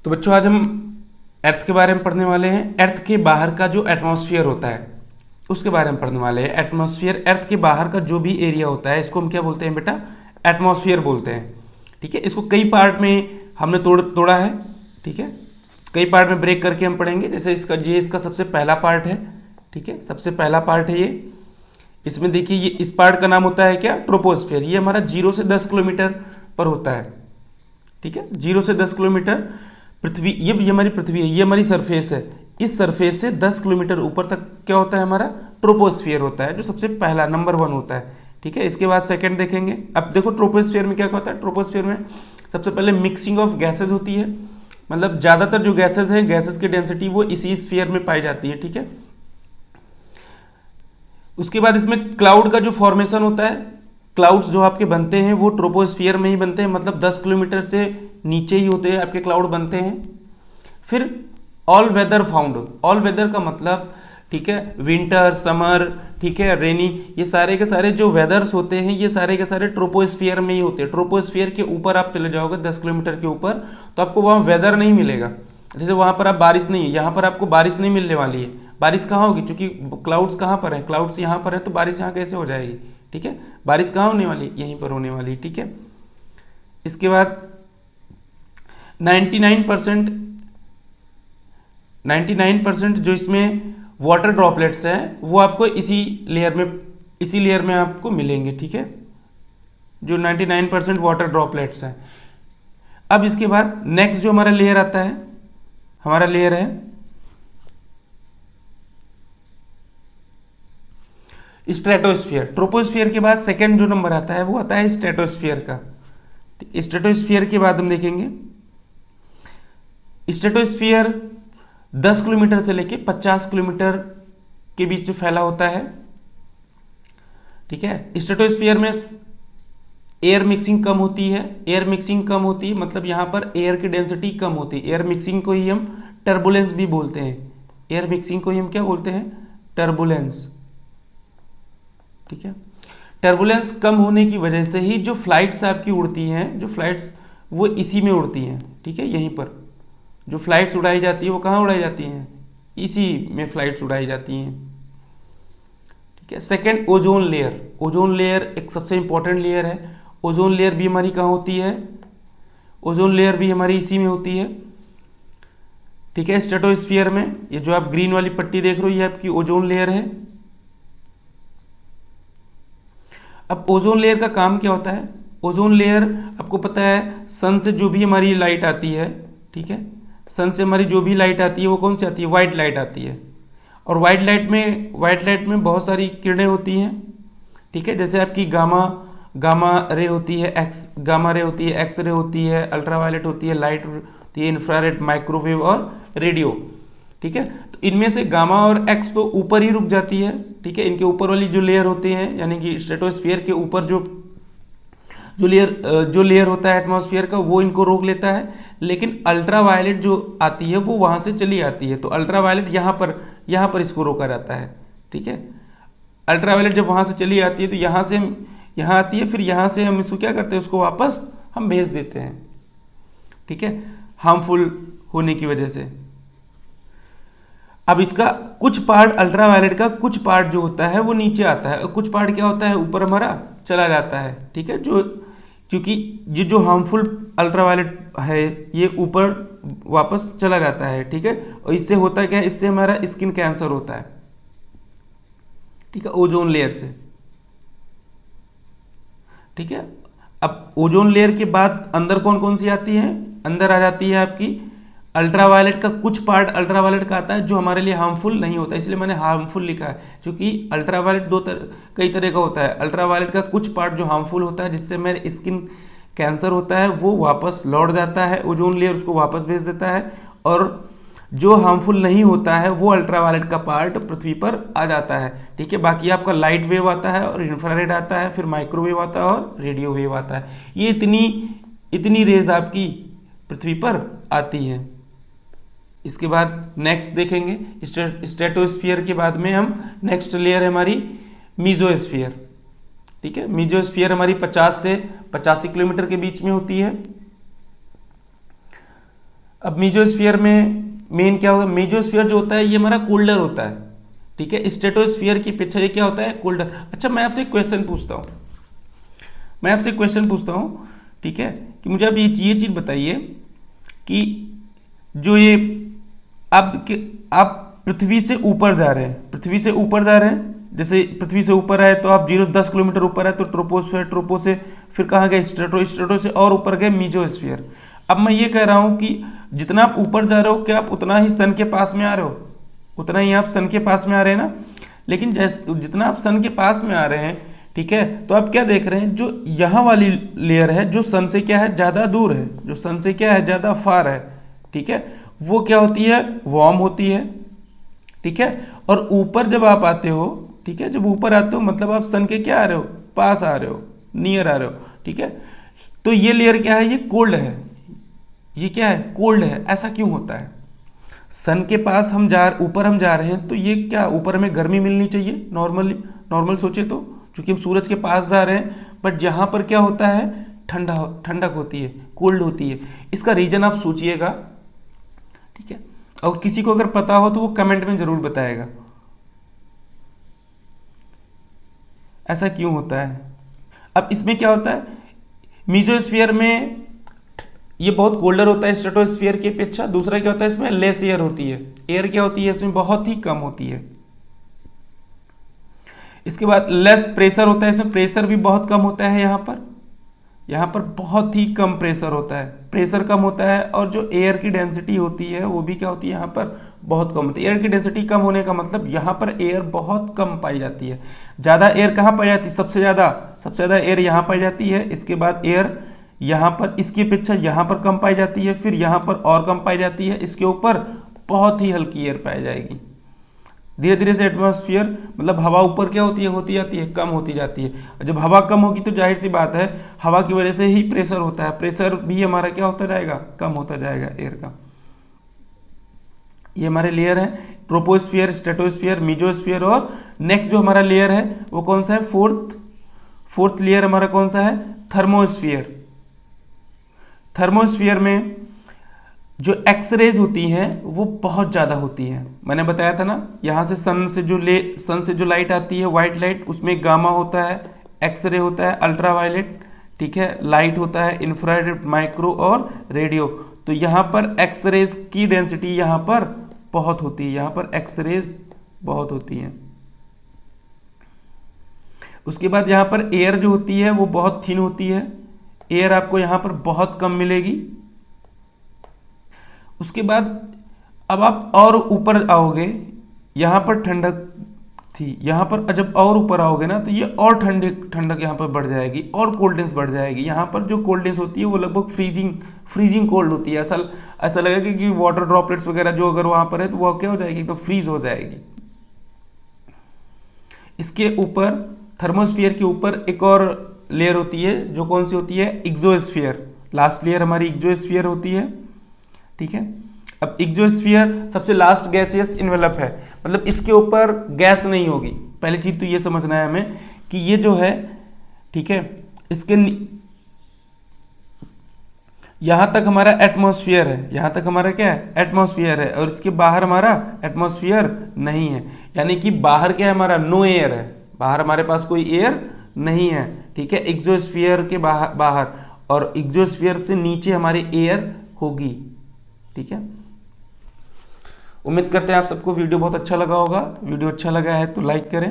तो बच्चों आज हम अर्थ के बारे में पढ़ने वाले हैं। अर्थ के बाहर का जो एटमॉस्फेयर होता है उसके बारे में पढ़ने वाले हैं। एटमॉस्फेयर, अर्थ के बाहर का जो भी एरिया होता है इसको हम क्या बोलते हैं बेटा? एटमॉस्फेयर बोलते हैं। ठीक है, इसको कई पार्ट में हमने तोड़ा है। ठीक है, कई पार्ट में ब्रेक करके हम पढ़ेंगे। जैसे इसका सबसे पहला पार्ट है। ठीक है, सबसे पहला पार्ट है ये। इसमें देखिए ये इस पार्ट का नाम होता है क्या? ट्रोपोस्फेयर। ये हमारा 0 से 10 किलोमीटर पर होता है। ठीक है, 0 से 10 किलोमीटर पृथ्वी, ये हमारी पृथ्वी है, ये हमारी सरफेस है। इस सरफेस से 10 किलोमीटर ऊपर तक क्या होता है? हमारा ट्रोपोस्फियर होता है, जो सबसे पहला नंबर 1 होता है। ठीक है, इसके बाद सेकंड देखेंगे। अब देखो ट्रोपोस्फियर में क्या होता है। ट्रोपोस्फियर में सबसे पहले मिक्सिंग ऑफ गैसेज होती है, मतलब ज़्यादातर जो गैसेज हैं, गैसेज की डेंसिटी वो इसी स्फीयर में पाई जाती है। ठीक है, उसके बाद इसमें क्लाउड का जो फॉर्मेशन होता है, क्लाउड्स जो आपके बनते हैं वो ट्रोपोस्फियर में ही बनते हैं, मतलब 10 किलोमीटर से नीचे ही होते हैं आपके क्लाउड बनते हैं। फिर all weather found, all weather का मतलब ठीक है विंटर, समर, ठीक है रेनी, ये सारे के सारे जो वेदर्स होते हैं ये सारे के सारे ट्रोपोस्फियर में ही होते हैं। ट्रोपोस्फियर के ऊपर आप चले जाओगे 10 किलोमीटर के ऊपर तो आपको वहाँ वेदर नहीं मिलेगा। जैसे वहाँ पर आप बारिश नहीं है, यहाँ पर आपको बारिश नहीं मिलने वाली है। बारिश कहाँ होगी? क्योंकि क्लाउड्स कहाँ पर है, क्लाउड्स यहाँ पर है, तो बारिश यहाँ कैसे हो जाएगी? ठीक है, बारिश कहाँ होने वाली? यहीं पर होने वाली। ठीक है, इसके बाद 99% जो इसमें वाटर ड्रॉपलेट्स हैं वो आपको इसी लेयर में आपको मिलेंगे। ठीक है, जो 99% वाटर ड्रॉपलेट्स हैं। अब इसके बाद नेक्स्ट जो हमारा लेयर आता है, हमारा लेयर है स्ट्रेटोस्फियर। ट्रोपोस्फियर के बाद सेकंड जो नंबर आता है वो आता है स्ट्रेटोस्फियर का। स्ट्रेटोस्फियर के बाद हम देखेंगे स्ट्रेटोस्फियर 10 किलोमीटर से लेके 50 किलोमीटर के बीच में फैला होता है। ठीक है, स्ट्रेटोस्फियर में एयर मिक्सिंग कम होती है। एयर मिक्सिंग कम होती है मतलब यहां पर एयर की डेंसिटी कम होती है। एयर मिक्सिंग को ही हम टर्बुलेंस भी बोलते हैं। एयर मिक्सिंग को ही हम क्या बोलते हैं? टर्बुलेंस। ठीक है, टर्बुलेंस कम होने की वजह से ही जो फ्लाइट्स आपकी उड़ती हैं, जो फ्लाइट्स वो इसी में उड़ती हैं। ठीक है, यहीं पर जो फ्लाइट्स उड़ाई जाती है वो कहाँ उड़ाई जाती हैं? इसी में फ्लाइट्स उड़ाई जाती हैं। ठीक है, second ozone layer. Ozone layer एक सबसे इंपॉर्टेंट लेयर है। ओजोन लेयर भी हमारी कहाँ होती है? ओजोन लेयर भी हमारी इसी में होती है। ठीक है, स्ट्रेटोस्फियर में ये जो आप ग्रीन वाली पट्टी देख रहे हो ये आपकी ओजोन लेयर है। अब ओजोन लेयर का काम क्या होता है? ओजोन लेयर आपको पता है सन से जो भी हमारी लाइट आती है, ठीक है, सन से हमारी जो भी लाइट आती है वो कौन सी आती है? वाइट लाइट आती है। और वाइट लाइट में बहुत सारी किरणें होती हैं। ठीक है, जैसे आपकी गामा रे होती है, गामा रे होती है, एक्स रे होती है, अल्ट्रावायलेट होती है, लाइट होती है, इंफ्रारेड, माइक्रोवेव और रेडियो। ठीक है, तो इनमें से गामा और एक्स तो ऊपर ही रुक जाती है। ठीक है, इनके ऊपर वाली जो लेयर होती है, यानी कि स्ट्रेटोस्फियर के ऊपर जो लेयर होता है एटमॉस्फेयर का, वो इनको रोक लेता है। लेकिन अल्ट्रावायलेट जो आती है वो वहां से चली आती है, तो अल्ट्रावायलेट यहाँ पर इसको रोका जाता है। ठीक है, अल्ट्रावायलेट जब वहां से चली आती है तो यहाँ आती है, फिर यहाँ से हम इसको क्या करते हैं? उसको वापस हम भेज देते हैं। ठीक है, हार्मफुल होने की वजह से। अब इसका कुछ पार्ट अल्ट्रावायलेट का, कुछ पार्ट जो होता है वो नीचे आता है, और कुछ पार्ट क्या होता है? ऊपर हमारा चला जाता है। ठीक है, क्योंकि ये जो हार्मफुल अल्ट्रावायलेट है ये ऊपर वापस चला जाता है। ठीक है, और इससे होता क्या है? इससे हमारा स्किन कैंसर होता है। ठीक है, ओजोन लेयर से। ठीक है, अब ओजोन लेयर के बाद अंदर कौन कौन सी आती है? अंदर आ जाती है आपकी अल्ट्रावायलेट का कुछ पार्ट अल्ट्रावायलेट का आता है जो हमारे लिए हार्मफुल नहीं होता, इसलिए मैंने हार्मफुल लिखा है, क्योंकि अल्ट्रावायलेट कई तरह का होता है। अल्ट्रावायलेट का कुछ पार्ट जो हार्मफुल होता है, जिससे मेरे स्किन कैंसर होता है, वो वापस लौट जाता है, ओजोन लेयर उसको वापस भेज देता है। और जो हार्मफुल नहीं होता है वो अल्ट्रावायलेट का पार्ट पृथ्वी पर आ जाता है। ठीक है, बाकी आपका लाइट वेव आता है और इंफ्रारेड आता है, फिर माइक्रोवेव आता है और रेडियो वेव आता है। ये इतनी रेज आपकी पृथ्वी पर आती है। इसके बाद नेक्स्ट देखेंगे स्ट्रेटोस्फियर के बाद में हम नेक्स्ट लेयर है हमारी मीजोस्फियर। ठीक है, मीजोस्फियर हमारी 50 से 85 किलोमीटर के बीच में होती है। अब मीजोस्फीयर में मेन क्या होगा, मीजोस्फीयर जो होता है ये हमारा कोल्डर होता है, ठीक है। स्ट्रेटोस्फीयर की अपेक्षा ये क्या होता है, कोल्डर। अच्छा मैं आपसे एक क्वेश्चन पूछता हूँ, ठीक है, कि मुझे अब ये चीज़ बताइए कि जो ये आप पृथ्वी से ऊपर जा रहे हैं, जैसे पृथ्वी से ऊपर आए तो आप 0 से 10 किलोमीटर ऊपर आए तो ट्रोपोस्फीयर, ट्रोपो से फिर कहाँ गए, स्ट्रेटो से और ऊपर गए मीजोस्फीयर। अब मैं ये कह रहा हूँ कि जितना आप ऊपर जा रहे हो क्या आप उतना ही सन के पास में आ रहे हो, उतना ही आप सन के पास में आ रहे हैं ना। लेकिन जैसे जितना आप सन के पास में आ रहे हैं, ठीक है, तो आप क्या देख रहे हैं, जो यहाँ वाली लेयर है जो सन से क्या है ज़्यादा दूर है, जो सन से क्या है ज़्यादा फार है, ठीक है, वो क्या होती है, वार्म होती है, ठीक है। और ऊपर जब आप आते हो, ठीक है, जब ऊपर आते हो मतलब आप सन के क्या आ रहे हो, पास आ रहे हो, नियर आ रहे हो, ठीक है। तो ये लेयर क्या है, ये कोल्ड है, ये क्या है, कोल्ड है। ऐसा क्यों होता है, सन के पास ऊपर हम जा रहे हैं तो ये क्या, ऊपर हमें गर्मी मिलनी चाहिए, नॉर्मल सोचे तो, क्योंकि हम सूरज के पास जा रहे हैं, बट यहाँ पर क्या होता है, ठंडक होती है, कोल्ड होती है। इसका रीजन आप सोचिएगा, ठीक है, और किसी को अगर पता हो तो वो कमेंट में जरूर बताएगा ऐसा क्यों होता है। अब इसमें क्या होता है, मीजोस्फीयर में ये बहुत कोल्डर होता है स्ट्रेटोस्फीयर की अपेक्षा। दूसरा क्या होता है, इसमें लेस एयर होती है, एयर क्या होती है इसमें बहुत ही कम होती है। इसके बाद लेस प्रेशर होता है, इसमें प्रेशर भी बहुत कम होता है, यहाँ पर बहुत ही कम प्रेशर होता है, प्रेशर कम होता है। और जो एयर की डेंसिटी होती है वो भी क्या होती है, यहाँ पर बहुत कम होती है। एयर की डेंसिटी कम होने का मतलब यहाँ पर एयर बहुत कम पाई जाती है। ज़्यादा एयर कहाँ पाई जाती है, सबसे ज़्यादा एयर यहाँ पाई जाती है। इसके बाद एयर यहाँ पर इसकी अपेक्षा यहाँ पर कम पाई जाती है, फिर यहाँ पर और कम पाई जाती है, इसके ऊपर बहुत ही हल्की एयर पाई जाएगी। धीरे धीरे से एटमॉस्फेयर मतलब हवा ऊपर क्या होती जाती है, कम होती जाती है। जब हवा कम होगी तो जाहिर सी बात है हवा की वजह से ही प्रेशर होता है, प्रेशर भी हमारा क्या होता जाएगा, कम होता जाएगा एयर का। ये हमारे लेयर है, ट्रोपोस्फीयर, स्ट्रेटोस्फीयर, मीजोस्फीयर। और नेक्स्ट जो हमारा लेयर है वो कौन सा है, फोर्थ लेयर हमारा कौन सा है, थर्मोस्फीयर। थर्मोस्फीयर में जो एक्सरेज होती हैं वो बहुत ज़्यादा होती हैं। मैंने बताया था ना, यहाँ से सन से जो लाइट आती है, वाइट लाइट, उसमें गामा होता है, एक्सरे होता है, अल्ट्रावायलेट, ठीक है, लाइट होता है, इंफ्रारेड, माइक्रो और रेडियो। तो यहाँ पर एक्सरेज की डेंसिटी यहाँ पर बहुत होती है, यहाँ पर एक्सरेज बहुत होती हैं। उसके बाद यहाँ पर एयर जो होती है वो बहुत थिन होती है, एयर आपको यहाँ पर बहुत कम मिलेगी। उसके बाद अब आप और ऊपर आओगे, यहाँ पर ठंडक थी, यहाँ पर जब और ऊपर आओगे ना तो ये और ठंडक यहाँ पर बढ़ जाएगी और कोल्डनेस बढ़ जाएगी। यहाँ पर जो कोल्डनेस होती है वो लगभग फ्रीजिंग कोल्ड होती है। ऐसा लगेगा कि वाटर ड्रॉपलेट्स वगैरह जो अगर वहाँ पर है तो वो क्या हो जाएगी, तो फ्रीज हो जाएगी। इसके ऊपर थर्मोस्फीयर के ऊपर एक और लेयर होती है जो कौन सी होती है, एक्सोस्फीयर। लास्ट लेयर हमारी एक्सोस्फीयर होती है, ठीक है। अब एक्सोस्फीयर सबसे लास्ट गैसियस इन्वेलप है, मतलब इसके ऊपर गैस नहीं होगी। पहली चीज तो ये समझना है हमें कि ये जो है, ठीक है, इसके यहां तक हमारा एटमॉस्फेयर है, यहां तक हमारा क्या है, एटमॉस्फेयर है, और इसके बाहर हमारा एटमॉस्फेयर नहीं है। यानी कि बाहर क्या है, हमारा नो एयर है, बाहर हमारे पास कोई एयर नहीं है, ठीक है, एक्सोस्फीयर के बाहर। और एक्सोस्फीयर से नीचे हमारी एयर होगी, ठीक है। उम्मीद करते हैं आप सबको वीडियो बहुत अच्छा लगा होगा। वीडियो अच्छा लगा है तो लाइक करें।